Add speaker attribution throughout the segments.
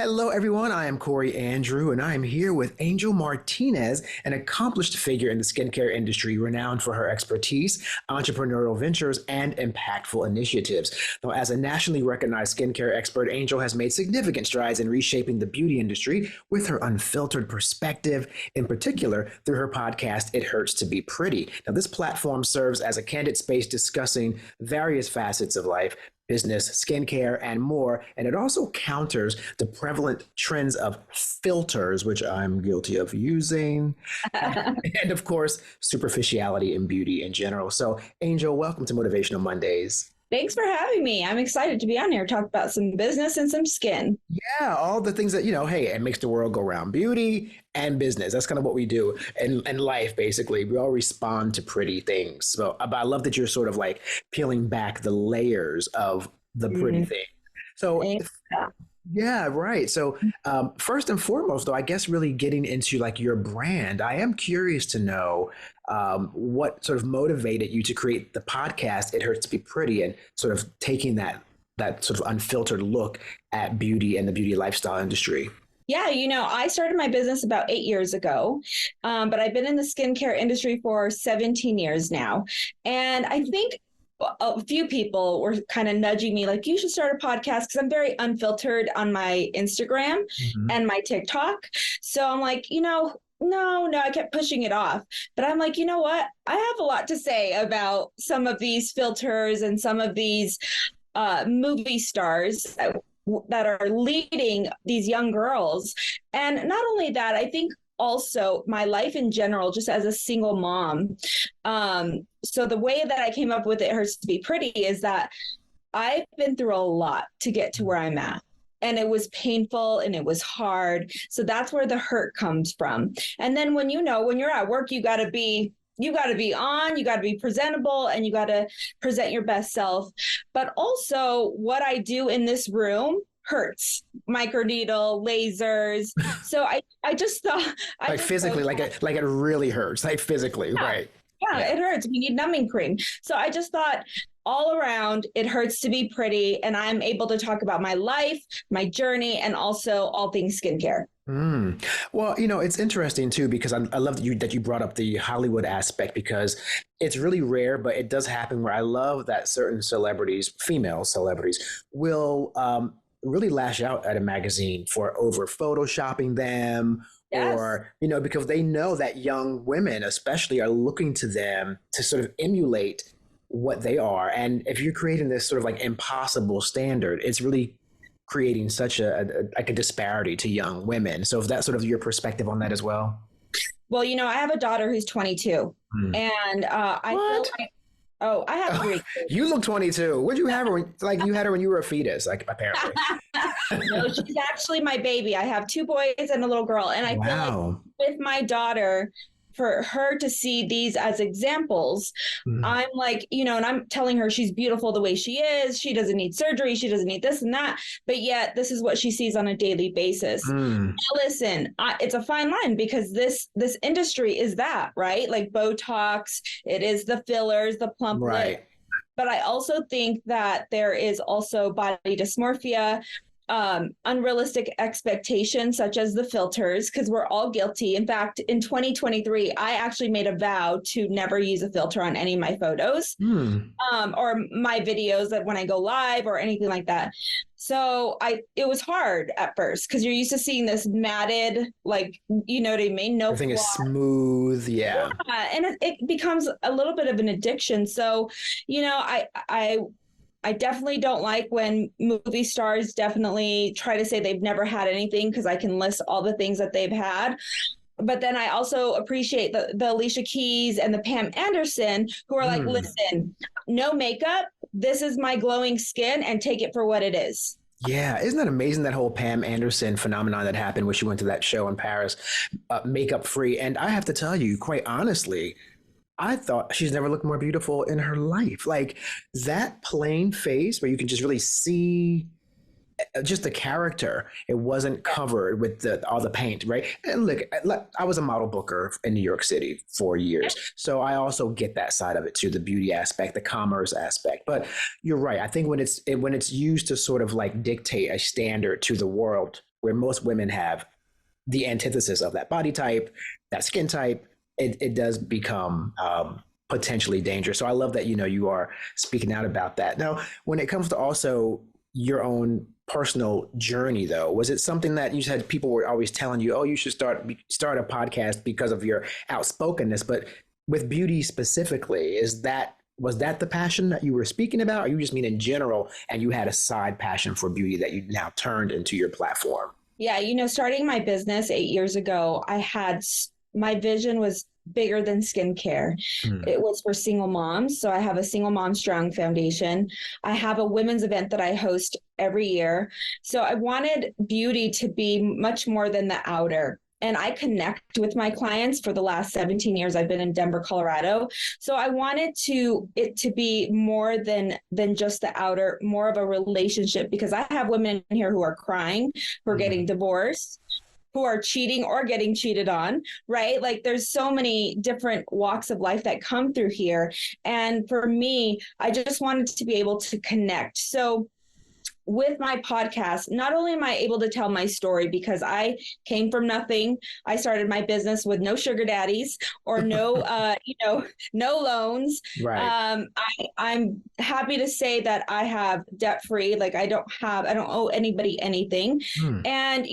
Speaker 1: Hello, everyone. I am Corey Andrew, and I am here with Angel Martinez, an accomplished figure in the skincare industry, renowned for her expertise, entrepreneurial ventures, and impactful initiatives. Now, as a nationally recognized skincare expert, Angel has made significant strides in reshaping the beauty industry with her unfiltered perspective, in particular through her podcast, It Hurts to Be Pretty. Now, this platform serves as a candid space discussing various facets of life, business, skincare, and more. And it also counters the prevalent trends of filters, which I'm guilty of using, and of course, superficiality in beauty in general. So, Angel, welcome to Motivational Mondays.
Speaker 2: Thanks for having me. I'm excited to be on here, talk about some business and some skin.
Speaker 1: Yeah, all the things that, hey, it makes the world go round. Beauty and business. That's kind of what we do in life, basically. We all respond to pretty things. So, but I love that you're sort of like peeling back the layers of the pretty thing. So, yeah, right. So first and foremost, though, I guess really getting into like your brand, I am curious to know what sort of motivated you to create the podcast, It Hurts to Be Pretty, and sort of taking that sort of unfiltered look at beauty and the beauty lifestyle industry.
Speaker 2: Yeah, I started my business about 8 years ago, but I've been in the skincare industry for 17 years now. And I think a few people were kind of nudging me like, you should start a podcast, because I'm very unfiltered on my Instagram and my TikTok. So I'm like, no, I kept pushing it off. But I'm like, you know what? I have a lot to say about some of these filters and some of these movie stars that are leading these young girls. And not only that, I think also my life in general, just as a single mom. So the way that I came up with It Hurts to Be Pretty is that I've been through a lot to get to where I'm at. And it was painful and it was hard. So that's where the hurt comes from. And then when you're at work, you got to be on, you got to be presentable, and you got to present your best self. But also what I do in this room hurts. Microneedle, lasers. So I just thought
Speaker 1: physically, like it really hurts, like physically,
Speaker 2: yeah.
Speaker 1: right?
Speaker 2: Yeah, it hurts. We need numbing cream. So I just thought all around, it hurts to be pretty. And I'm able to talk about my life, my journey, and also all things skincare.
Speaker 1: Well, it's interesting too, because I love that you brought up the Hollywood aspect, because it's really rare, but it does happen where I love that certain celebrities, female celebrities, will really lash out at a magazine for over photoshopping them. Yes. Or, because they know that young women especially are looking to them to sort of emulate what they are. And if you're creating this sort of like impossible standard, it's really creating such a disparity to young women. So if that's sort of your perspective on that as well.
Speaker 2: Well, I have a daughter who's 22 and I feel like, I have 3 kids.
Speaker 1: You look 22. What'd you have her you had her when you were a fetus, like apparently.
Speaker 2: No, she's actually my baby. I have 2 boys and a little girl. And I feel like with my daughter, for her to see these as examples, I'm like, and I'm telling her she's beautiful the way she is. She doesn't need surgery. She doesn't need this and that. But yet this is what she sees on a daily basis. Now, listen, it's a fine line, because this industry is that, right? Like Botox, it is the fillers, the plump lip. But I also think that there is also body dysmorphia, unrealistic expectations such as the filters, because we're all guilty. In fact, in 2023, I actually made a vow to never use a filter on any of my photos or my videos, that when I go live or anything like that. So it was hard at first, because you're used to seeing this matted, like, you know what I mean? No,
Speaker 1: everything is smooth. Yeah.
Speaker 2: And it becomes a little bit of an addiction. So, I definitely don't like when movie stars definitely try to say they've never had anything, because I can list all the things that they've had. But then I also appreciate the Alicia Keys and the Pam Anderson, who are like, listen, no makeup. This is my glowing skin, and take it for what it is.
Speaker 1: Yeah. Isn't that amazing, that whole Pam Anderson phenomenon that happened when she went to that show in Paris, makeup free? And I have to tell you, quite honestly, I thought she's never looked more beautiful in her life. Like that plain face where you can just really see just the character. It wasn't covered with all the paint, right? And look, I was a model booker in New York City for years. So I also get that side of it too, the beauty aspect, the commerce aspect. But you're right. I think when it's used to sort of like dictate a standard to the world, where most women have the antithesis of that body type, that skin type, it does become potentially dangerous. So I love that, you are speaking out about that. Now, when it comes to also your own personal journey, though, was it something that you said people were always telling you, oh, you should start a podcast because of your outspokenness? But with beauty specifically, was that the passion that you were speaking about, or you just mean in general, and you had a side passion for beauty that you now turned into your platform?
Speaker 2: Yeah, starting my business 8 years ago, my vision was bigger than skincare. It was for single moms. So I have a Single Mom Strong Foundation. I have a women's event that I host every year. So I wanted beauty to be much more than the outer. And I connect with my clients for the last 17 years. I've been in Denver, Colorado. So I wanted it to be more than just the outer, more of a relationship, because I have women in here who are crying, who are getting divorced, who are cheating or getting cheated on, right? Like there's so many different walks of life that come through here. And for me, I just wanted to be able to connect. So with my podcast, not only am I able to tell my story because I came from nothing. I started my business with no sugar daddies or no loans.
Speaker 1: Right.
Speaker 2: I'm happy to say that I have debt free. Like I don't owe anybody anything. And,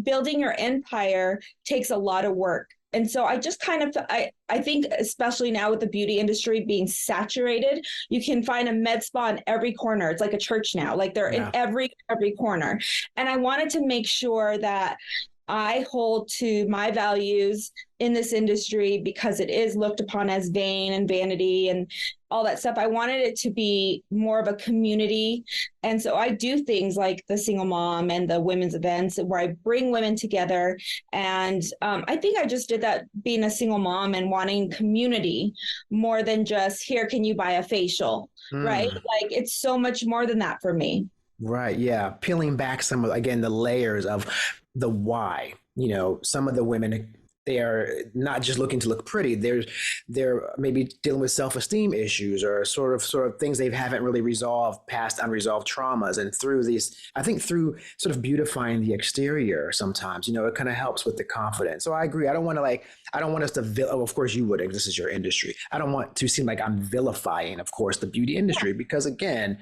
Speaker 2: building your empire takes a lot of work. And so I just I think, especially now with the beauty industry being saturated, you can find a med spa in every corner. It's like a church now, like they're in every corner. And I wanted to make sure that I hold to my values in this industry because it is looked upon as vain and vanity and all that stuff. I wanted it to be more of a community. And so I do things like the Single Mom and the women's events where I bring women together. And I think I just did that being a single mom and wanting community more than just, here, can you buy a facial, right? Like it's so much more than that for me.
Speaker 1: Right. Yeah. Peeling back some of, again, the layers of the why. Some of the women, they are not just looking to look pretty. They're maybe dealing with self-esteem issues or sort of things they haven't really resolved, past unresolved traumas. And through through sort of beautifying the exterior, sometimes, it kind of helps with the confidence. So I agree. I don't want us to, of course you would, this is your industry. I don't want to seem like I'm vilifying, of course, the beauty industry, because again,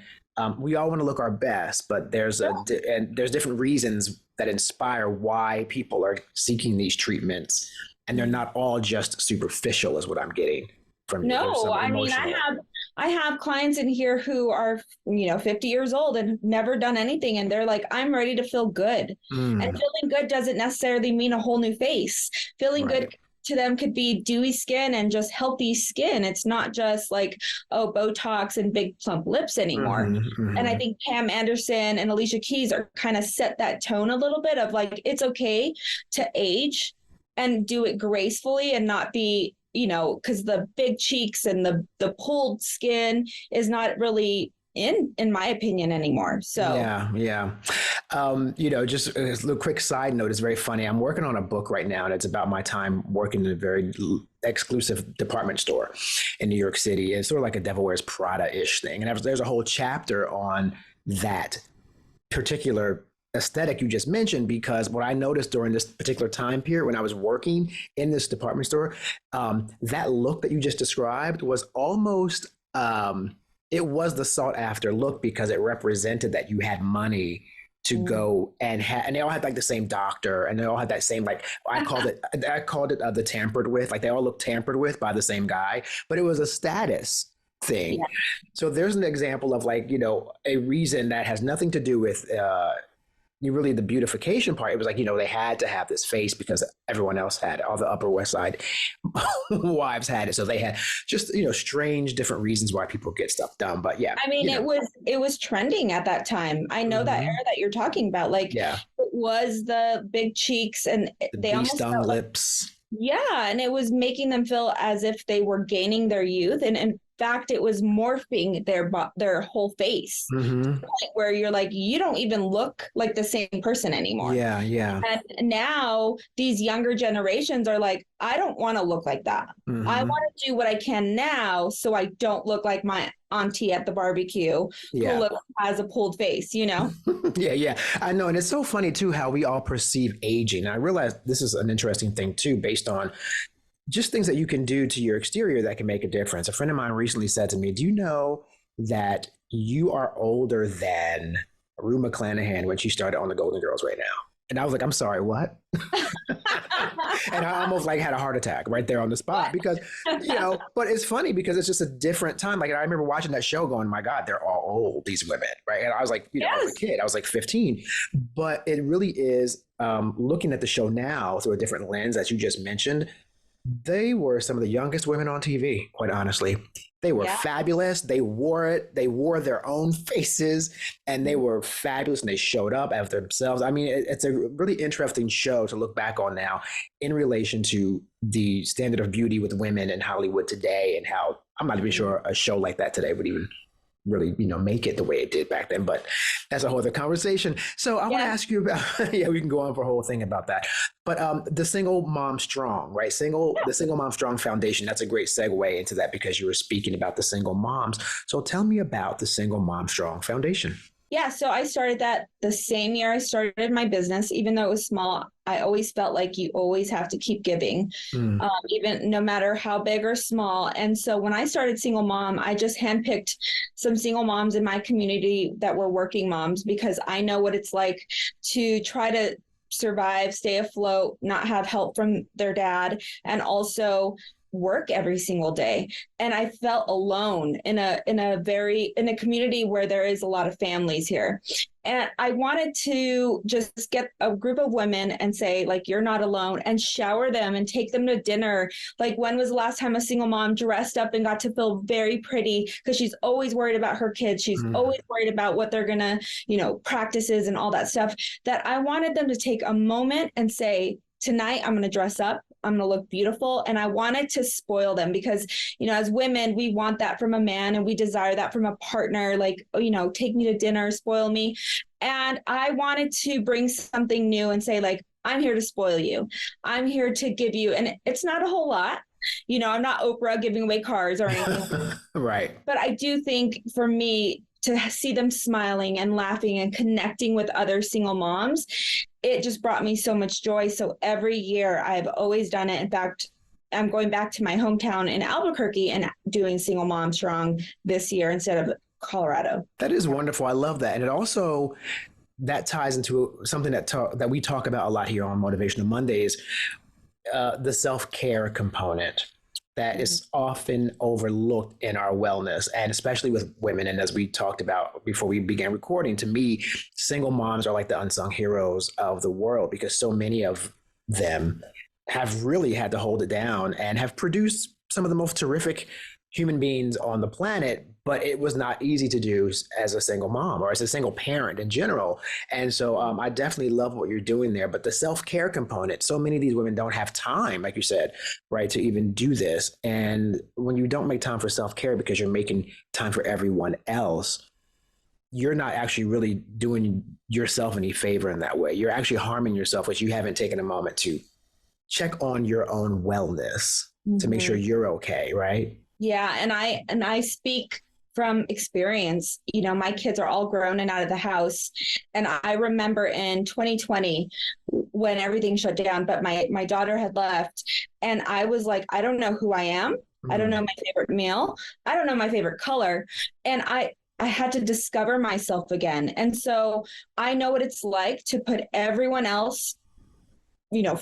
Speaker 1: we all want to look our best, but there's different reasons that inspire why people are seeking these treatments, and they're not all just superficial, is what I'm getting from you.
Speaker 2: No, I mean, I have clients in here who are 50 years old and never done anything, and they're like, I'm ready to feel good. And feeling good doesn't necessarily mean a whole new face. Feeling good to them could be dewy skin and just healthy skin. It's not just like, oh, Botox and big plump lips anymore. And I think Pam Anderson and Alicia Keys are kind of set that tone a little bit of like, it's okay to age and do it gracefully and not be, because the big cheeks and the pulled skin is not really in my opinion anymore. So
Speaker 1: yeah. Just a little quick side note, it's very funny. I'm working on a book right now, and it's about my time working in a very exclusive department store in New York City. It's sort of like a Devil Wears Prada-ish thing. And there's a whole chapter on that particular aesthetic you just mentioned, because what I noticed during this particular time period when I was working in this department store, that look that you just described was almost it was the sought after look, because it represented that you had money to go and they all had like the same doctor, and they all had that same, like, I called it the tampered with, like they all looked tampered with by the same guy, but it was a status thing. Yeah. So there's an example of like, a reason that has nothing to do with really the beautification part. It was like, they had to have this face because everyone else had it. All the Upper West Side wives had it. So they had just, strange different reasons why people get stuff done. But yeah.
Speaker 2: I mean, it was trending at that time. I know that era that you're talking about. Like, it was the big cheeks and they almost
Speaker 1: stung lips.
Speaker 2: Yeah. And it was making them feel as if they were gaining their youth. And fact, it was morphing their whole face,
Speaker 1: Mm-hmm.
Speaker 2: where you're like, you don't even look like the same person anymore.
Speaker 1: Yeah, yeah.
Speaker 2: And now these younger generations are like, I don't want to look like that. I
Speaker 1: Mm-hmm.
Speaker 2: want to do what I can now so I don't look like my auntie at the barbecue
Speaker 1: Yeah.
Speaker 2: has a pulled face, you know?
Speaker 1: Yeah, yeah. I know. And it's so funny too how we all perceive aging. And I realize this is an interesting thing too, based on just things that you can do to your exterior that can make a difference. A friend of mine recently said to me, do you know that you are older than Rue McClanahan when she started on the Golden Girls right now? And I was like, I'm sorry, what? And I almost like had a heart attack right there on the spot because, but it's funny because it's just a different time. Like, I remember watching that show going, my God, they're all old, these women, right? And I was like, I was a kid, I was like 15, but it really is looking at the show now through a different lens, as you just mentioned. They were some of the youngest women on TV, quite honestly. They were fabulous. They wore it. They wore their own faces and they were fabulous and they showed up as themselves. I mean, it's a really interesting show to look back on now in relation to the standard of beauty with women in Hollywood today and how I'm not even sure a show like that today would even really, make it the way it did back then. But that's a whole other conversation. So I want to ask you about, we can go on for a whole thing about that. But the Single Mom Strong, right? The Single Mom Strong Foundation, that's a great segue into that because you were speaking about the single moms. So tell me about the Single Mom Strong Foundation.
Speaker 2: Yeah, so I started that the same year I started my business. Even though it was small, I always felt like you always have to keep giving, even no matter how big or small. And so when I started Single Mom, I just handpicked some single moms in my community that were working moms because I know what it's like to try to survive, stay afloat, not have help from their dad, and also work every single day. And I felt alone in a community where there is a lot of families here. And I wanted to just get a group of women and say, like, you're not alone, and shower them and take them to dinner. Like, when was the last time a single mom dressed up and got to feel very pretty? Because she's always worried about her kids. She's always worried about what they're going to, practices and all that stuff. That I wanted them to take a moment and say, tonight I'm going to dress up. I'm going to look beautiful. And I wanted to spoil them because, as women, we want that from a man and we desire that from a partner, like, take me to dinner, spoil me. And I wanted to bring something new and say, like, I'm here to spoil you. I'm here to give you, and it's not a whole lot. I'm not Oprah giving away cars or anything.
Speaker 1: Right.
Speaker 2: But I do think for me, to see them smiling and laughing and connecting with other single moms, it just brought me so much joy. So every year I've always done it. In fact, I'm going back to my hometown in Albuquerque and doing Single Mom Strong this year instead of Colorado.
Speaker 1: That is wonderful. I love that. And it also, that ties into something that we talk about a lot here on Motivational Mondays, the self-care component that is often overlooked in our wellness, and especially with women. And as we talked about before we began recording, to me, single moms are like the unsung heroes of the world because so many of them have really had to hold it down and have produced some of the most terrific human beings on the planet, but it was not easy to do as a single mom or as a single parent in general. And so I definitely love what you're doing there. But the self-care component, so many of these women don't have time, like you said, right, to even do this. And when you don't make time for self-care because you're making time for everyone else, you're not actually really doing yourself any favor in that way. You're actually harming yourself, which you haven't taken a moment to check on your own wellness to make sure you're okay, right?
Speaker 2: Yeah. And I speak from experience. My kids are all grown and out of the house. And I remember in 2020 when everything shut down, but my daughter had left and I was like, I don't know who I am. I don't know my favorite meal. I don't know my favorite color. And I had to discover myself again. And so I know what it's like to put everyone else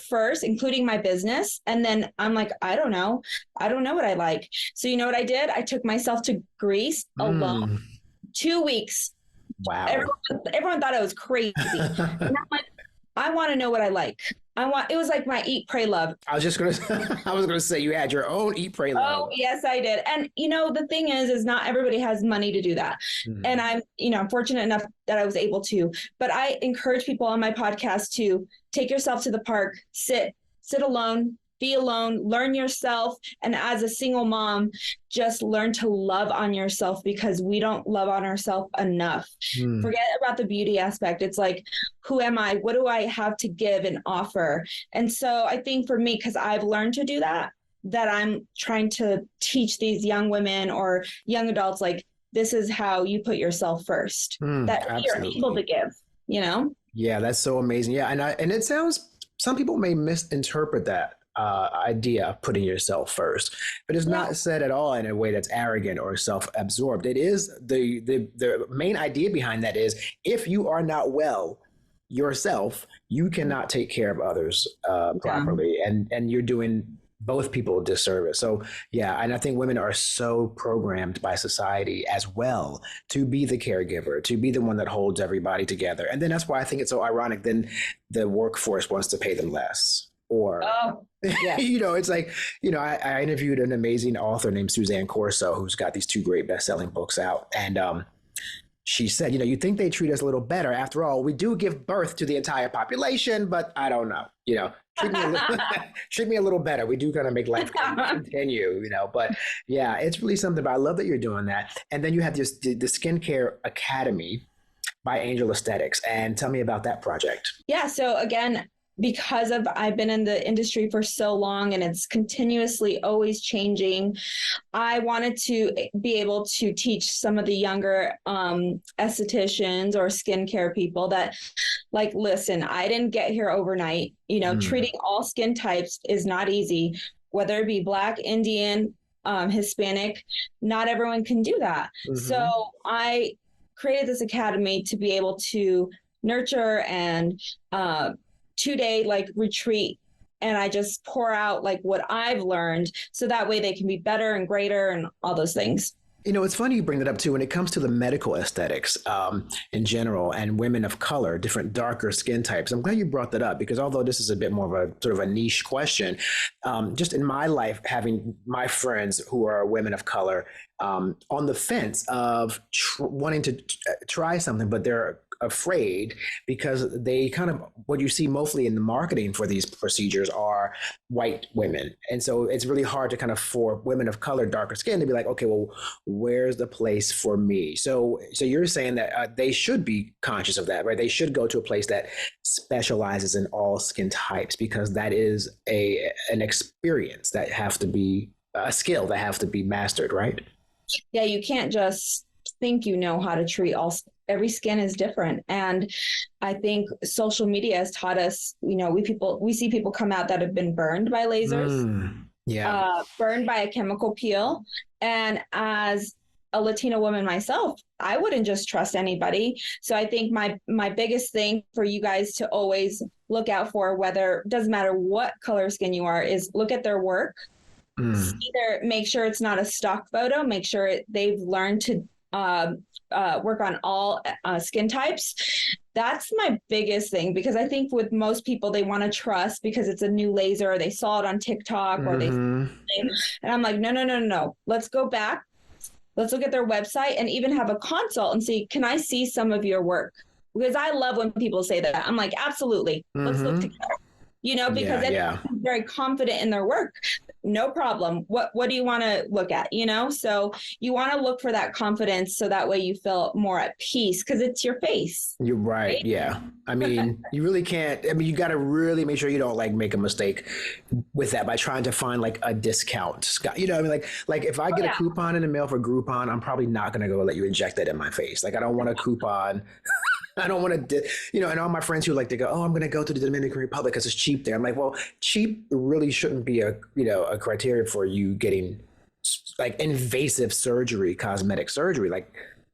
Speaker 2: first, including my business. And then I'm like, I don't know what I like. So you know what I did? I took myself to Greece alone, 2 weeks.
Speaker 1: Wow.
Speaker 2: Everyone thought I was crazy. And I'm like, I want to know what I like. It was like my eat, pray, love.
Speaker 1: I was going to say you had your own eat, pray, love.
Speaker 2: Oh, yes, I did. And, the thing is not everybody has money to do that. And I'm fortunate enough that I was able to, but I encourage people on my podcast to take yourself to the park, sit alone, be alone, learn yourself. And as a single mom, just learn to love on yourself, because we don't love on ourselves enough. Forget about the beauty aspect. It's like, who am I? What do I have to give and offer? And so I think for me, because I've learned to do that I'm trying to teach these young women or young adults, like, this is how you put yourself first, that you're able to give, you know?
Speaker 1: Yeah, that's so amazing. Yeah. And it sounds, some people may misinterpret that idea of putting yourself first, but it's not said at all in a way that's arrogant or self-absorbed. It is the main idea behind that is, if you are not well yourself, you cannot take care of others properly, and you're doing both people a disservice. So yeah, and I think women are so programmed by society as well to be the caregiver, to be the one that holds everybody together. And then that's why I think it's so ironic then the workforce wants to pay them less. Or it's like, I interviewed an amazing author named Suzanne Corso, who's got these 2 great best-selling books out, and she said, you think they treat us a little better. After all, we do give birth to the entire population, but I don't know, treat me a little better. We do kind of make life continue, but yeah, it's really something. But I love that you're doing that. And then you have the Skincare Academy by Angel Aesthetics. And tell me about that project.
Speaker 2: Yeah. So again, because I've been in the industry for so long and it's continuously always changing, I wanted to be able to teach some of the younger estheticians or skincare people that, like, listen, I didn't get here overnight. Treating all skin types is not easy, whether it be Black, Indian, Hispanic. Not everyone can do that. So I created this academy to be able to nurture and 2-day retreat, and I just pour out what I've learned, so that way they can be better and greater and all those things.
Speaker 1: It's funny you bring that up too. When it comes to the medical aesthetics in general, and women of color, different darker skin types, I'm glad you brought that up, because although this is a bit more of a sort of a niche question, just in my life, having my friends who are women of color on the fence of wanting to try something, but they're afraid because they kind of, what you see mostly in the marketing for these procedures are white women. And so it's really hard to kind of, for women of color, darker skin, to be like, okay, well, where's the place for me? So you're saying that they should be conscious of that, right? They should go to a place that specializes in all skin types, because that is an experience that have to be a skill that have to be mastered, right?
Speaker 2: Yeah, you can't just think how to treat every skin is different. And I think social media has taught us, we see people come out that have been burned by lasers, burned by a chemical peel. And as a Latina woman myself, I wouldn't just trust anybody. So I think my biggest thing for you guys to always look out for, whether, doesn't matter what color skin you are, is look at their work. Either make sure it's not a stock photo, make sure they've learned to work on all skin types. That's my biggest thing, because I think with most people, they want to trust because it's a new laser, or they saw it on TikTok, or and I'm like, no. Let's go back. Let's look at their website and even have a consult and see, can I see some of your work? Because I love when people say that. I'm like, absolutely. Let's look together. Because they're very confident in their work. No problem. What do you want to look at? So you want to look for that confidence, so that way you feel more at peace, because it's your face. You're
Speaker 1: right. Yeah. I mean, you really can't. I mean, you got to really make sure you don't make a mistake with that by trying to find a discount. I mean, like if I get a coupon in the mail for Groupon, I'm probably not going to go let you inject that in my face. I don't want a coupon. I don't want to, and all my friends who like to go, oh, I'm going to go to the Dominican Republic because it's cheap there. I'm like, well, cheap really shouldn't be a criteria for you getting invasive surgery, cosmetic surgery.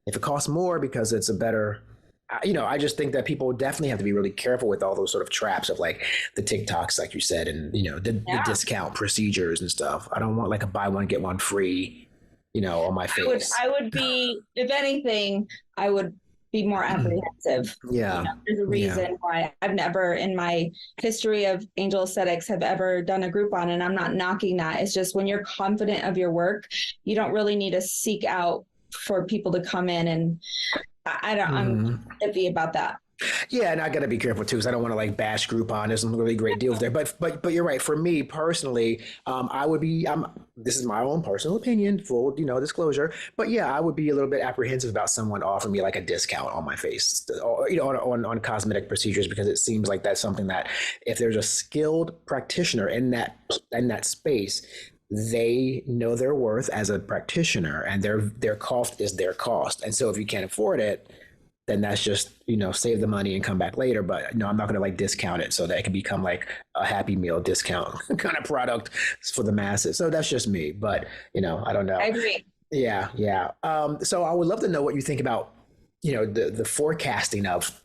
Speaker 1: If it costs more because it's a better, I just think that people definitely have to be really careful with all those sort of traps of the TikToks, like you said, and, the discount procedures and stuff. I don't want a buy one, get one free, on my face.
Speaker 2: I would be, if anything, I would be more apprehensive. There's a reason why I've never in my history of Angel Aesthetics have ever done a Groupon, and I'm not knocking that. It's just when you're confident of your work, you don't really need to seek out for people to come in, and I'm iffy about that.
Speaker 1: Yeah, and I got to be careful too, because I don't want to like bash Groupon. There's some really great deals there, but you're right. For me personally, I would be. This is my own personal opinion, full disclosure. But yeah, I would be a little bit apprehensive about someone offering me like a discount on my face, or on cosmetic procedures, because it seems like that's something that if there's a skilled practitioner in that space, they know their worth as a practitioner, and their cost is their cost. And so if you can't afford it, then that's just, save the money and come back later. But no, I'm not going to like discount it so that it can become like a Happy Meal discount kind of product for the masses. So that's just me. But, I don't know.
Speaker 2: I agree.
Speaker 1: Yeah. Yeah. So I would love to know what you think about, the forecasting of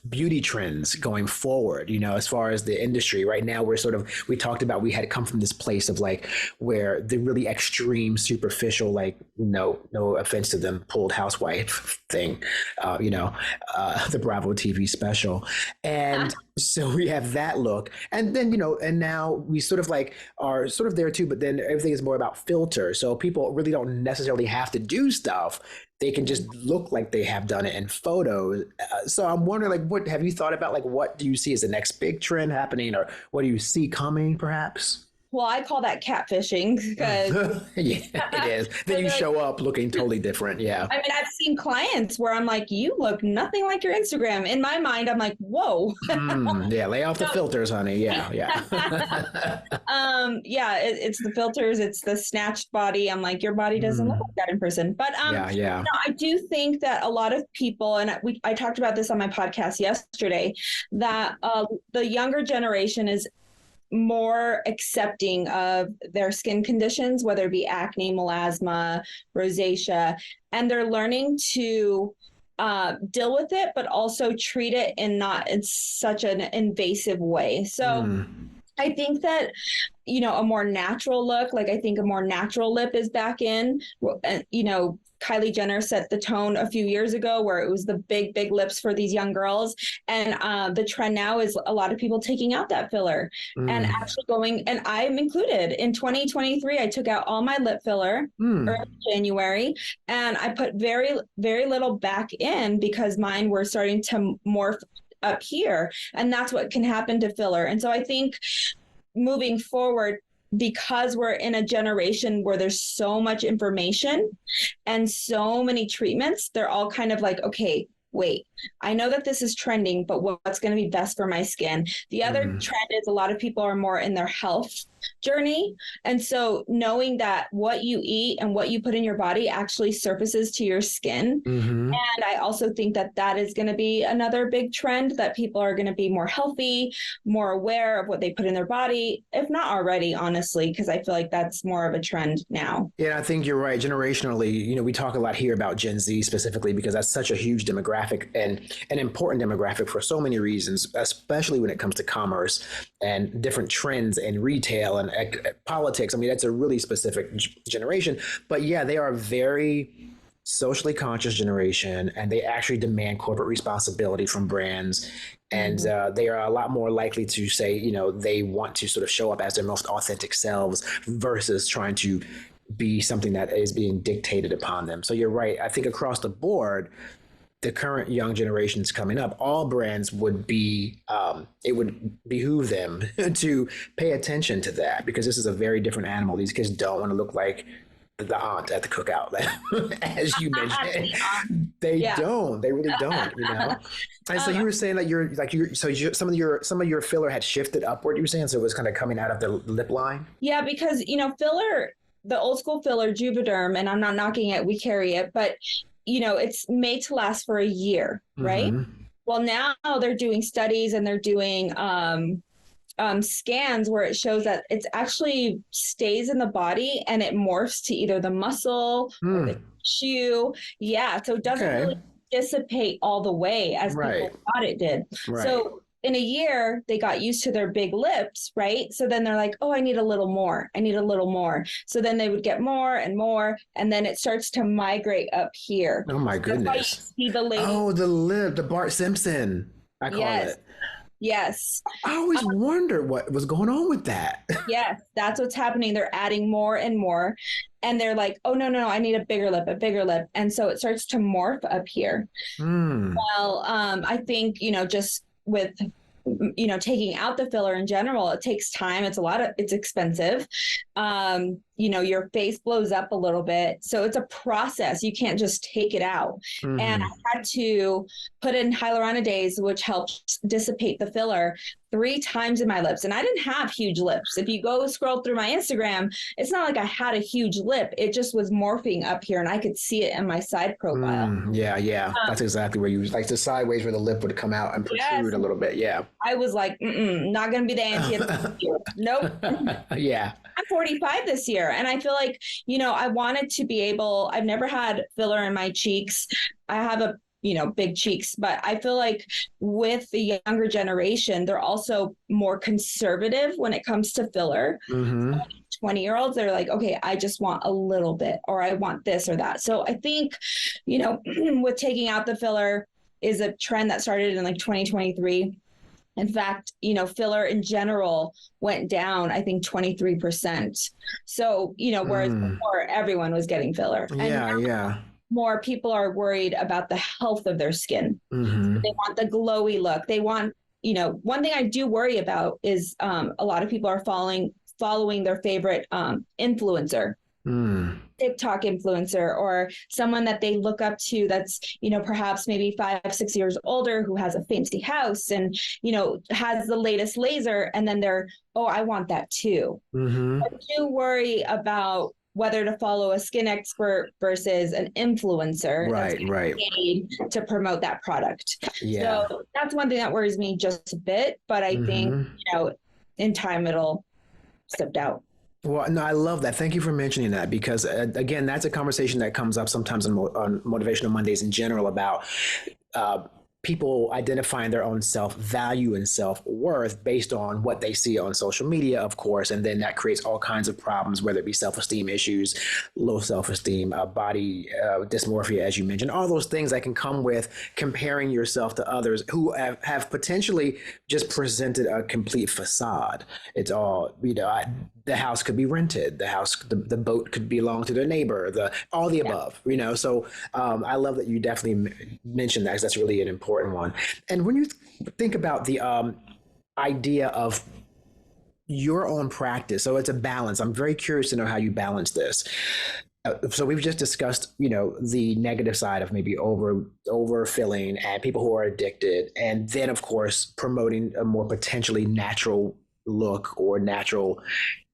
Speaker 1: beauty trends going forward, as far as the industry right now. We talked about, we had come from this place of like where the really extreme superficial, like no offense to them, pulled housewife thing, the Bravo TV special. And so we have that look, and then, and now we sort of like are sort of there too, but then everything is more about filter. So people really don't necessarily have to do stuff. They can just look like they have done it in photos. So I'm wondering, like, what have you thought about? Like, what do you see as the next big trend happening, or what do you see coming, perhaps?
Speaker 2: Well, I call that catfishing because
Speaker 1: Yeah, it is. Then you show up looking totally different. Yeah.
Speaker 2: I mean, I've seen clients where I'm like, you look nothing like your Instagram. In my mind, I'm like, whoa.
Speaker 1: Yeah, lay off the filters, honey. Yeah, yeah.
Speaker 2: Yeah, it's the filters, it's the snatched body. I'm like, your body doesn't look like that in person. But
Speaker 1: Yeah.
Speaker 2: I do think that a lot of people, and I talked about this on my podcast yesterday, that the younger generation is more accepting of their skin conditions, whether it be acne, melasma, rosacea, and they're learning to deal with it, but also treat it in such an invasive way. So I think that, a more natural look, like I think a more natural lip is back in. Kylie Jenner set the tone a few years ago where it was the big, big lips for these young girls. And the trend now is a lot of people taking out that filler and actually going, and I'm included. In 2023, I took out all my lip filler early January, and I put very, very little back in because mine were starting to morph up here. And that's what can happen to filler. And so I think moving forward, because we're in a generation where there's so much information and so many treatments, they're all kind of like, okay, wait, I know that this is trending, but what's going to be best for my skin? The other trend is a lot of people are more in their health journey. And so knowing that what you eat and what you put in your body actually surfaces to your skin. And I also think that that is going to be another big trend, that people are going to be more healthy, more aware of what they put in their body, if not already, honestly, because I feel like that's more of a trend now.
Speaker 1: Yeah, I think you're right. Generationally, we talk a lot here about Gen Z specifically because that's such a huge demographic and an important demographic for so many reasons, especially when it comes to commerce and different trends in retail and politics. I mean, that's a really specific generation. But yeah, they are a very socially conscious generation, and they actually demand corporate responsibility from brands. And they are a lot more likely to say, they want to sort of show up as their most authentic selves versus trying to be something that is being dictated upon them. So you're right. I think across the board, the current young generations coming up, all brands would be, it would behoove them to pay attention to that, because this is a very different animal. These kids don't want to look like the aunt at the cookout, as you mentioned. They don't. They really don't. And so you were saying that some of your filler had shifted upward. You were saying, so it was kind of coming out of the lip line.
Speaker 2: Yeah, because filler, the old school filler, Juvederm, and I'm not knocking it. We carry it, but it's made to last for a year, right? Well, now they're doing studies and they're doing scans where it shows that it actually stays in the body and it morphs to either the muscle or the tissue. Yeah, so it doesn't really dissipate all the way as people thought it did.
Speaker 1: Right.
Speaker 2: So in a year, they got used to their big lips, right? So then they're like, oh, I need a little more. I need a little more. So then they would get more and more. And then it starts to migrate up here.
Speaker 1: Oh, my goodness.
Speaker 2: See the lady.
Speaker 1: Oh, the lip, the Bart Simpson, I call it.
Speaker 2: Yes.
Speaker 1: I always wondered what was going on with that.
Speaker 2: Yes, that's what's happening. They're adding more and more. And they're like, oh, no, no, no, I need a bigger lip, a bigger lip. And so it starts to morph up here.
Speaker 1: Mm.
Speaker 2: Well, I think, just with, taking out the filler in general, it takes time. It's expensive. Your face blows up a little bit. So it's a process. You can't just take it out.
Speaker 1: Mm-hmm.
Speaker 2: And I had to put in hyaluronidase, which helps dissipate the filler 3 times in my lips. And I didn't have huge lips. If you go scroll through my Instagram, it's not like I had a huge lip. It just was morphing up here and I could see it in my side profile.
Speaker 1: Yeah. That's exactly where you was like the sideways where the lip would come out and protrude a little bit. Yeah.
Speaker 2: I was like, not going to be the auntie this year. Nope.
Speaker 1: Yeah.
Speaker 2: I'm 45 this year. And I feel like, I wanted to be able, I've never had filler in my cheeks. I have big cheeks, but I feel like with the younger generation, they're also more conservative when it comes to filler.
Speaker 1: Mm-hmm.
Speaker 2: 20-year-olds, they're like, okay, I just want a little bit, or I want this or that. So I think, with taking out the filler is a trend that started in like 2023. In fact, filler in general went down, I think 23%. So, whereas before everyone was getting filler.
Speaker 1: Yeah.
Speaker 2: More people are worried about the health of their skin.
Speaker 1: Mm-hmm.
Speaker 2: They want the glowy look. They want, one thing I do worry about is a lot of people are following their favorite influencer. TikTok influencer or someone that they look up to that's, perhaps maybe 5-6 years older who has a fancy house and, has the latest laser. And then I want that too.
Speaker 1: Mm-hmm.
Speaker 2: I do worry about whether to follow a skin expert versus an influencer
Speaker 1: Right.
Speaker 2: paid to promote that product.
Speaker 1: Yeah.
Speaker 2: So that's one thing that worries me just a bit, but I think, in time it'll step out.
Speaker 1: Well, no, I love that. Thank you for mentioning that because, again, that's a conversation that comes up sometimes on Motivational Mondays in general about people identifying their own self-value and self-worth based on what they see on social media, of course, and then that creates all kinds of problems, whether it be self-esteem issues, low self-esteem, body dysmorphia, as you mentioned, all those things that can come with comparing yourself to others who have potentially just presented a complete facade. It's all, the house could be rented, the boat could belong to their neighbor, all the above, So I love that you definitely mentioned that because that's really an important one. And when you think about the idea of your own practice, so it's a balance. I'm very curious to know how you balance this. So we've just discussed, the negative side of maybe overfilling and people who are addicted, and then of course promoting a more potentially natural look or natural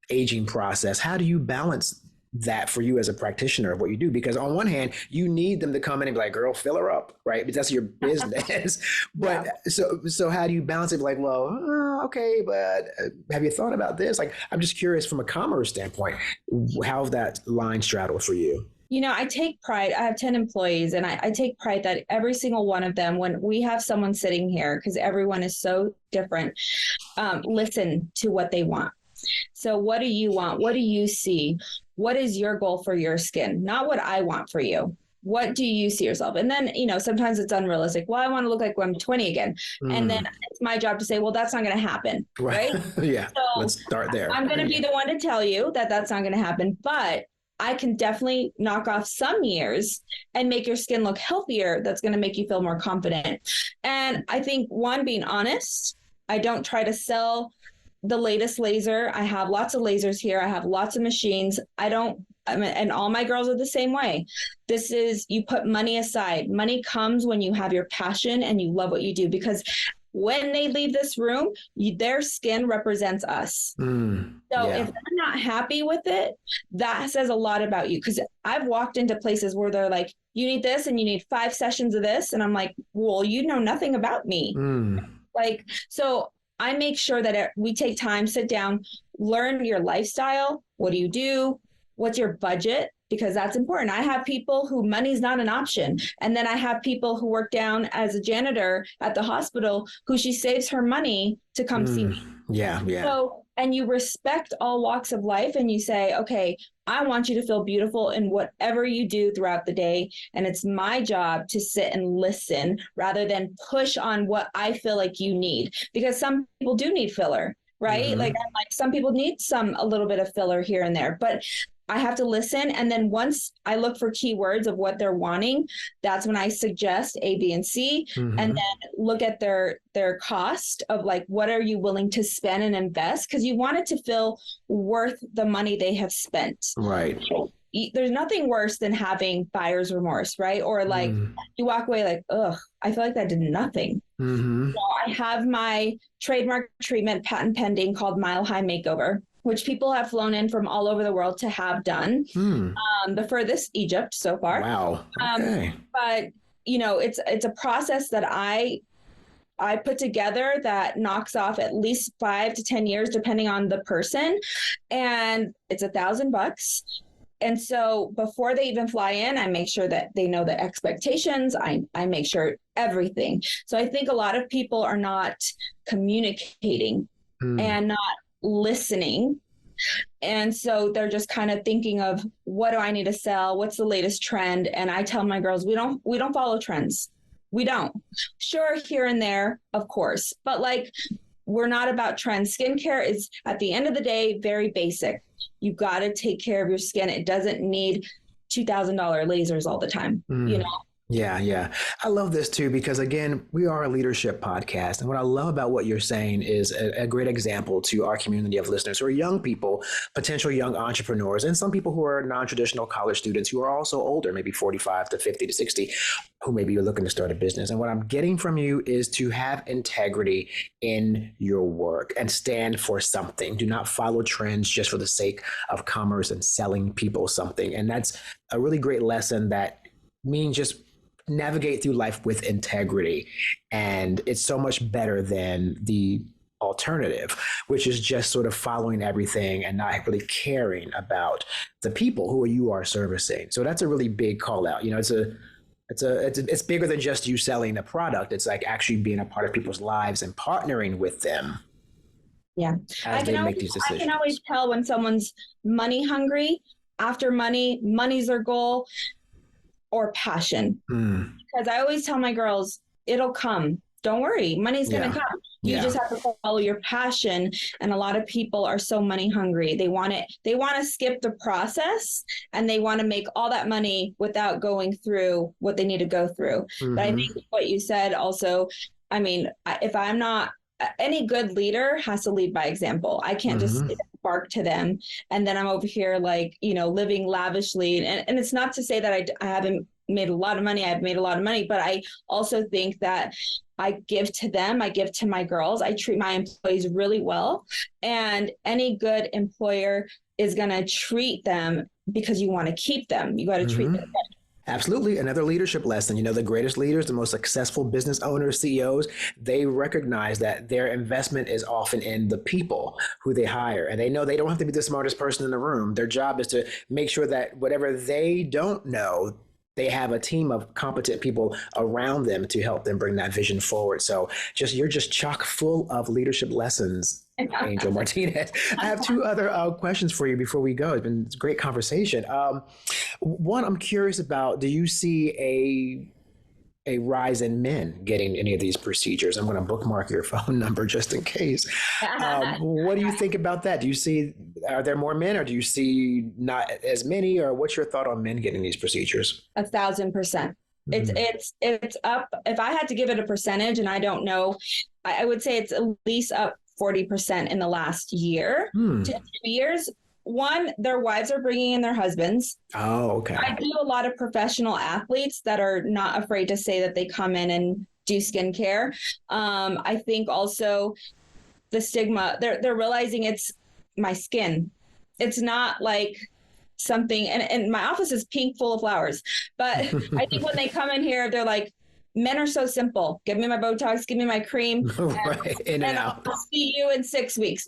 Speaker 1: aging process. How do you balance that for you as a practitioner of what you do? Because on one hand, you need them to come in and be like, girl, fill her up, right? Because that's your business. But so how do you balance it? Like, well, okay, but have you thought about this? Like, I'm just curious from a commerce standpoint, how's that line straddled for you?
Speaker 2: I take pride. I have 10 employees and I take pride that every single one of them, when we have someone sitting here, because everyone is so different, listen to what they want. So what do you want? What do you see? What is your goal for your skin? Not what I want for you. What do you see yourself? And then, sometimes it's unrealistic. Well, I want to look like when I'm 20 again. And then it's my job to say, well, that's not going to happen. Right?
Speaker 1: Yeah.
Speaker 2: So
Speaker 1: let's start there.
Speaker 2: I'm going to be the one to tell you that that's not going to happen. But I can definitely knock off some years and make your skin look healthier. That's going to make you feel more confident. And I think being honest, I don't try to sell the latest laser. I have lots of lasers here. I have lots of machines. And all my girls are the same way. You put money aside. Money comes when you have your passion and you love what you do, because when they leave this room, their skin represents us. So if they're not happy with it, that says a lot about you. Because I've walked into places where they're like, you need this and you need 5 sessions of this. And I'm like, well, you know nothing about me. So I make sure that we take time, sit down, learn your lifestyle. What do you do? What's your budget? Because that's important. I have people who money's not an option. And then I have people who work down as a janitor at the hospital who she saves her money to come see me.
Speaker 1: Yeah.
Speaker 2: So and you respect all walks of life, and you say, okay, I want you to feel beautiful in whatever you do throughout the day. And it's my job to sit and listen rather than push on what I feel like you need, because some people do need filler, right?
Speaker 1: Mm-hmm.
Speaker 2: Like some people need a little bit of filler here and there, but I have to listen. And then once I look for keywords of what they're wanting, that's when I suggest A, B, and C,
Speaker 1: Mm-hmm.
Speaker 2: and then look at their cost of like, what are you willing to spend and invest? Because you want it to feel worth the money they have spent.
Speaker 1: Right.
Speaker 2: There's nothing worse than having buyer's remorse, right? Or like you walk away like, ugh, I feel like that did nothing.
Speaker 1: Mm-hmm. So
Speaker 2: I have my trademark treatment patent pending called Mile High Makeover, which people have flown in from all over the world to have done. The furthest, Egypt so far.
Speaker 1: Wow. Okay.
Speaker 2: But it's a process that I put together that knocks off at least 5 to 10 years, depending on the person. And it's $1,000. And so before they even fly in, I make sure that they know the expectations. I make sure everything. So I think a lot of people are not communicating and not listening. And so they're just kind of thinking of, what do I need to sell? What's the latest trend? And I tell my girls, we don't follow trends. We don't. Sure, here and there, of course, but like, we're not about trends. Skincare is, at the end of the day, very basic. You got to take care of your skin. It doesn't need $2,000 lasers all the time, you know?
Speaker 1: Yeah. I love this too, because again, we are a leadership podcast. And what I love about what you're saying is a great example to our community of listeners who are young people, potential young entrepreneurs, and some people who are non-traditional college students who are also older, maybe 45 to 50 to 60, who maybe you're looking to start a business. And what I'm getting from you is to have integrity in your work and stand for something. Do not follow trends just for the sake of commerce and selling people something. And that's a really great lesson that means just navigate through life with integrity. And it's so much better than the alternative, which is just sort of following everything and not really caring about the people who you are servicing. So that's a really big call out. You know, it's bigger than just you selling a product. It's like actually being a part of people's lives and partnering with them.
Speaker 2: Yeah.
Speaker 1: As they make these decisions.
Speaker 2: I can always tell when someone's money hungry, after money's their goal, or passion. Because I always tell my girls, it'll come. Don't worry. Money's going to come. You just have to follow your passion. And a lot of people are so money hungry. They want to skip the process, and they want to make all that money without going through what they need to go through. But I think what you said also, I mean, if I'm not, any good leader has to lead by example. I can't just bark to them, and then I'm over here like, living lavishly. And it's not to say that I haven't made a lot of money. I've made a lot of money, but I also think that I give to them. I give to my girls. I treat my employees really well. And any good employer is going to treat them because you want to keep them. You got to treat them.
Speaker 1: Absolutely. Another leadership lesson. The greatest leaders, the most successful business owners, CEOs, they recognize that their investment is often in the people who they hire. And they know they don't have to be the smartest person in the room. Their job is to make sure that whatever they don't know, they have a team of competent people around them to help them bring that vision forward. So you're just chock full of leadership lessons, Angel Martinez. I have two other questions for you before we go. It's been a great conversation. One, I'm curious about, do you see a rise in men getting any of these procedures? I'm going to bookmark your phone number just in case. What do you think about that? Are there more men, or do you see not as many, or what's your thought on men getting these procedures?
Speaker 2: 1,000%. It's up. If I had to give it a percentage, and I don't know, I would say it's at least up 40% in the last year to 2 years. One, their wives are bringing in their husbands.
Speaker 1: Oh, okay.
Speaker 2: I do a lot of professional athletes that are not afraid to say that they come in and do skincare. I think also the stigma, they're realizing it's my skin. It's not like something, and my office is pink, full of flowers. But I think when they come in here, they're like, men are so simple. Give me my Botox, give me my cream,
Speaker 1: and
Speaker 2: I'll see you in 6 weeks.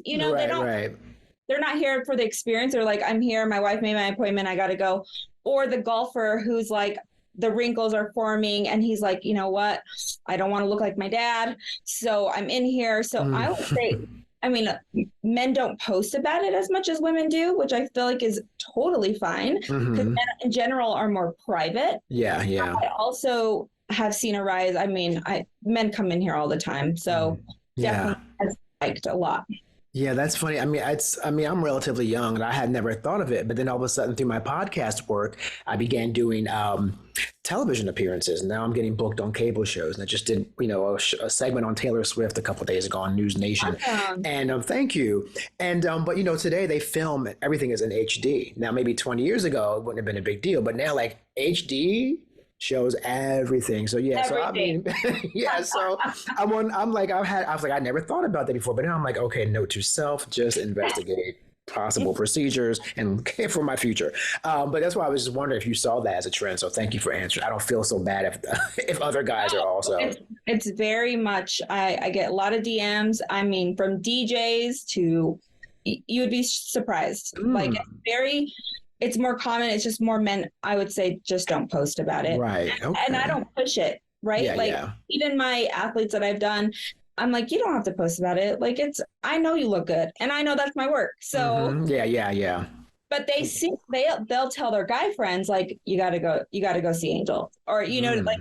Speaker 2: They're not here for the experience. They're like, I'm here. My wife made my appointment. I got to go. Or the golfer who's like, the wrinkles are forming, and he's like, you know what? I don't want to look like my dad. So I'm in here. So I would say I mean, men don't post about it as much as women do, which I feel like is totally fine because men in general are more private.
Speaker 1: Yeah, yeah.
Speaker 2: I also have seen a rise. I mean, men come in here all the time, so
Speaker 1: Yeah.
Speaker 2: definitely has spiked a lot.
Speaker 1: Yeah, that's funny. I'm relatively young and I had never thought of it, but then all of a sudden through my podcast work, I began doing television appearances. And now I'm getting booked on cable shows. And I just did, a segment on Taylor Swift a couple of days ago on News Nation.
Speaker 2: Awesome.
Speaker 1: And thank you. And but today they film everything is in HD. Now maybe 20 years ago it wouldn't have been a big deal, but now like HD shows everything. So yeah,
Speaker 2: Everything.
Speaker 1: so I mean, yeah. So I was like, I never thought about that before, but now I'm like, okay, note to self, just investigate possible procedures and care for my future. But that's why I was just wondering if you saw that as a trend. So thank you for answering. I don't feel so bad if other guys are also.
Speaker 2: It's very much, I get a lot of DMs. I mean, from DJs to, you would be surprised. Like it's more common. It's just more men, I would say, just don't post about it.
Speaker 1: Right. Okay.
Speaker 2: And I don't push it, right?
Speaker 1: Yeah,
Speaker 2: even my athletes that I've done, I'm like, you don't have to post about it. Like I know you look good and I know that's my work. So
Speaker 1: yeah.
Speaker 2: But they'll tell their guy friends, like, you gotta go see Angel. Or, like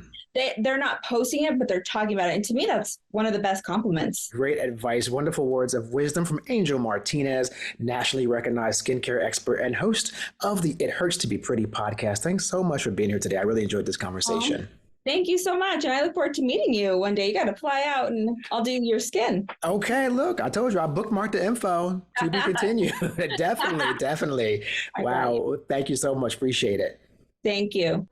Speaker 2: they're not posting it, but they're talking about it. And to me, that's one of the best compliments.
Speaker 1: Great advice. Wonderful words of wisdom from Angel Martinez, nationally recognized skincare expert and host of the It Hurts to Be Pretty podcast. Thanks so much for being here today. I really enjoyed this conversation.
Speaker 2: Thank you so much. And I look forward to meeting you one day. You got to fly out and I'll do your skin.
Speaker 1: Okay, look, I told you I bookmarked the info to be continued. Definitely. Wow. Thank you so much. Appreciate it.
Speaker 2: Thank you.